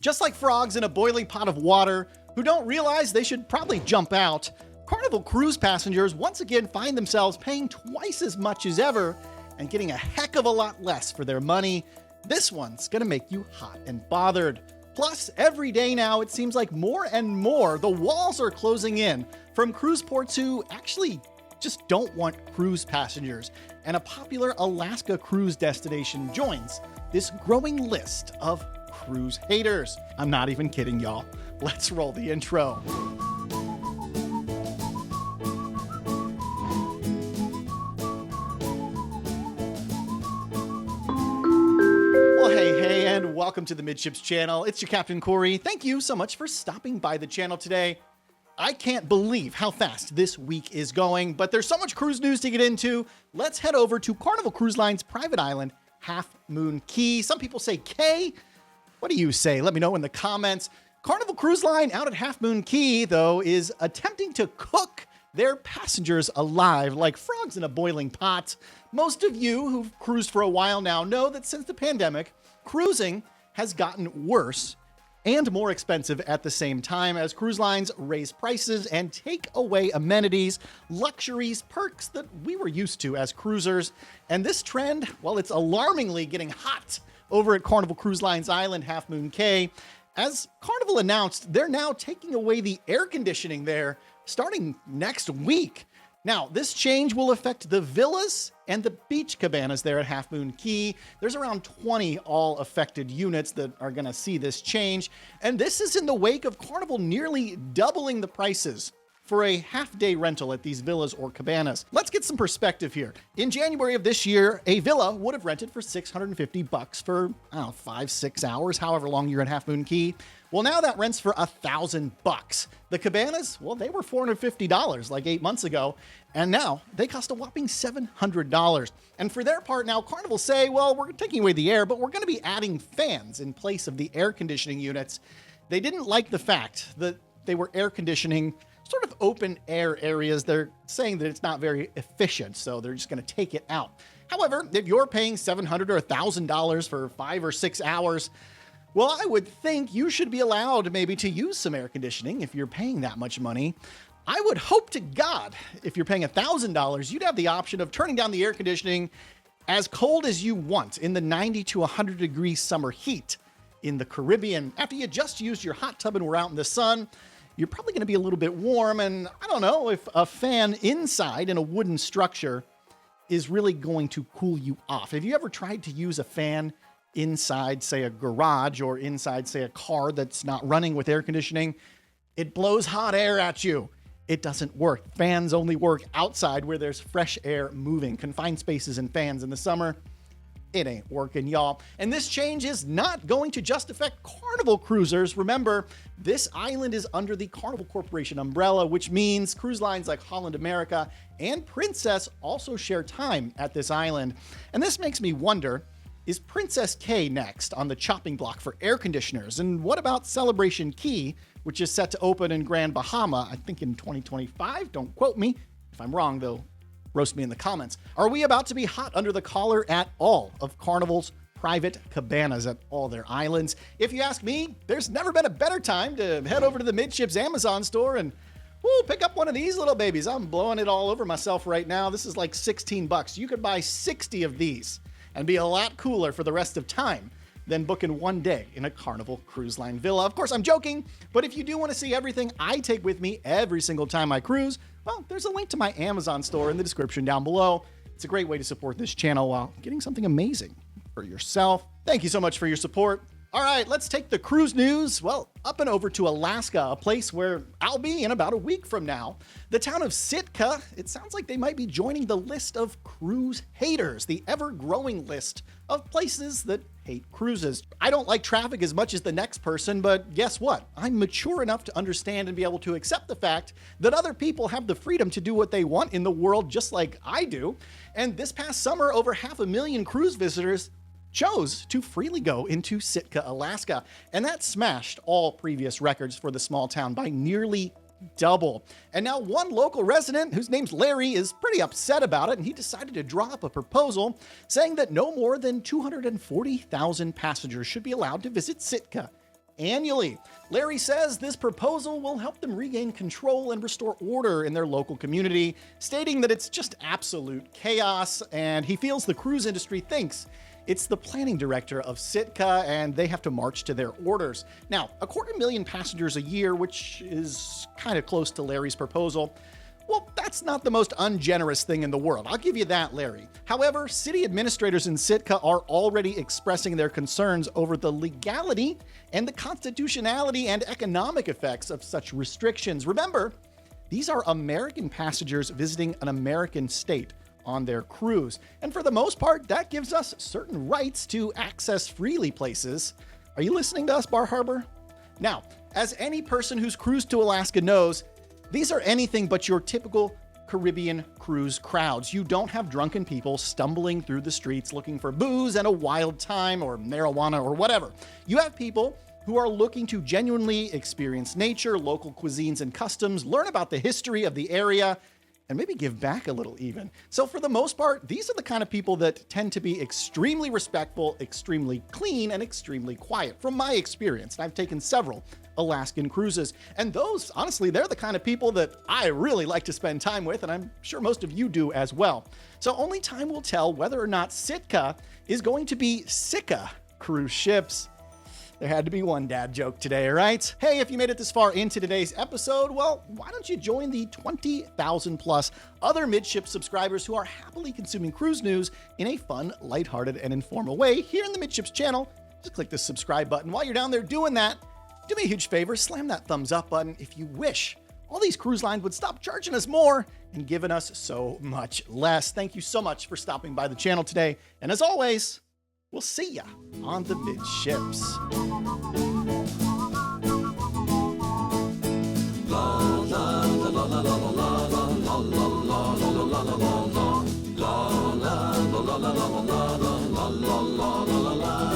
Just like frogs in a boiling pot of water who don't realize they should probably jump out, Carnival Cruise passengers once again find themselves paying twice as much as ever and getting a heck of a lot less for their money. This one's gonna make you hot and bothered. Plus, every day now, it seems like more and more the walls are closing in from cruise ports who actually just don't want cruise passengers. And a popular Alaska cruise destination joins this growing list of cruise haters. I'm not even kidding, y'all. Let's roll the intro. Well, hey, and welcome to the Midships channel. It's your Captain Corey. Thank you so much for stopping by the channel today. I can't believe how fast this week is going, but there's so much cruise news to get into. Let's head over to Carnival Cruise Line's private island, Half Moon Cay. Some people say K. What do you say? Let me know in the comments. Carnival Cruise Line out at Half Moon Cay, though, is attempting to cook their passengers alive like frogs in a boiling pot. Most of you who've cruised for a while now know that since the pandemic, cruising has gotten worse and more expensive at the same time as cruise lines raise prices and take away amenities, luxuries, perks that we were used to as cruisers. And this trend, well, it's alarmingly getting hot over at Carnival Cruise Line's island, Half Moon Cay. As Carnival announced, they're now taking away the air conditioning there starting next week. Now, this change will affect the villas and the beach cabanas there at Half Moon Cay. There's around 20 all affected units that are going to see this change. And this is in the wake of Carnival nearly doubling the prices for a half-day rental at these villas or cabanas. Let's get some perspective here. In January of this year, a villa would have rented for $650 for, I don't know, 5-6 hours, however long you're at Half Moon Cay. Well, now that rents for $1,000. The cabanas, well, they were $450 like 8 months ago, and now they cost a whopping $700. And for their part now, Carnival say, well, we're taking away the air, but we're gonna be adding fans in place of the air conditioning units. They didn't like the fact that they were air conditioning sort of open air areas. They're saying that it's not very efficient, so they're just going to take it out. However, if you're paying $700 or $1,000 for 5 or 6 hours, well, I would think you should be allowed maybe to use some air conditioning if you're paying that much money. I would hope to God, if you're paying $1,000, you'd have the option of turning down the air conditioning as cold as you want in the 90 to 100 degree summer heat in the Caribbean. After you just used your hot tub and were out in the sun, you're probably going to be a little bit warm, and I don't know if a fan inside in a wooden structure is really going to cool you off. Have you ever tried to use a fan inside, say, a garage or inside, say, a car that's not running with air conditioning? It blows hot air at you. It doesn't work. Fans only work outside where there's fresh air moving. Confined spaces and fans in the summer, it ain't working, y'all. And this change is not going to just affect Carnival cruisers. Remember, this island is under the Carnival Corporation umbrella, which means cruise lines like Holland America and Princess also share time at this island. And this makes me wonder, is Princess Cay next on the chopping block for air conditioners? And what about Celebration Cay, which is set to open in Grand Bahama, I think in 2025? Don't quote me. If I'm wrong, though, roast me in the comments. Are we about to be hot under the collar at all of Carnival's private cabanas at all their islands? If you ask me, there's never been a better time to head over to the Midships Amazon store and pick up one of these little babies. I'm blowing it all over myself right now. This is like $16. You could buy 60 of these and be a lot cooler for the rest of time than booking one day in a Carnival Cruise Line villa. Of course, I'm joking, but if you do want to see everything I take with me every single time I cruise, well, there's a link to my Amazon store in the description down below. It's a great way to support this channel while getting something amazing for yourself. Thank you so much for your support. All right, let's take the cruise news, well, up and over to Alaska, a place where I'll be in about a week from now. The town of Sitka, it sounds like they might be joining the list of cruise haters, the ever-growing list of places that hate cruises. I don't like traffic as much as the next person, but guess what? I'm mature enough to understand and be able to accept the fact that other people have the freedom to do what they want in the world just like I do. And this past summer, over 500,000 cruise visitors chose to freely go into Sitka, Alaska, and that smashed all previous records for the small town by nearly double. And now one local resident, whose name's Larry, is pretty upset about it, and he decided to draw up a proposal saying that no more than 240,000 passengers should be allowed to visit Sitka annually. Larry says this proposal will help them regain control and restore order in their local community, stating that it's just absolute chaos, and he feels the cruise industry thinks it's the planning director of Sitka, and they have to march to their orders. Now, 250,000 passengers a year, which is kind of close to Larry's proposal, well, that's not the most ungenerous thing in the world. I'll give you that, Larry. However, city administrators in Sitka are already expressing their concerns over the legality and the constitutionality and economic effects of such restrictions. Remember, these are American passengers visiting an American state on their cruise. And for the most part, that gives us certain rights to access freely places. Are you listening to us, Bar Harbor? Now, as any person who's cruised to Alaska knows, these are anything but your typical Caribbean cruise crowds. You don't have drunken people stumbling through the streets looking for booze and a wild time or marijuana or whatever. You have people who are looking to genuinely experience nature, local cuisines and customs, learn about the history of the area, and maybe give back a little even. So for the most part, these are the kind of people that tend to be extremely respectful, extremely clean, and extremely quiet, from my experience. And I've taken several Alaskan cruises, and those, honestly, they're the kind of people that I really like to spend time with, and I'm sure most of you do as well. So only time will tell whether or not Sitka is going to be Sitka cruise ships. There had to be one dad joke today, right? Hey, if you made it this far into today's episode, well, why don't you join the 20,000 plus other Midships subscribers who are happily consuming cruise news in a fun, lighthearted, and informal way here in the Midships channel? Just click the subscribe button. While you're down there doing that, do me a huge favor, slam that thumbs up button if you wish. All these cruise lines would stop charging us more and giving us so much less. Thank you so much for stopping by the channel today. And as always, we'll see ya on the Midships. La la la la la la la la la la la la la la la la la la la.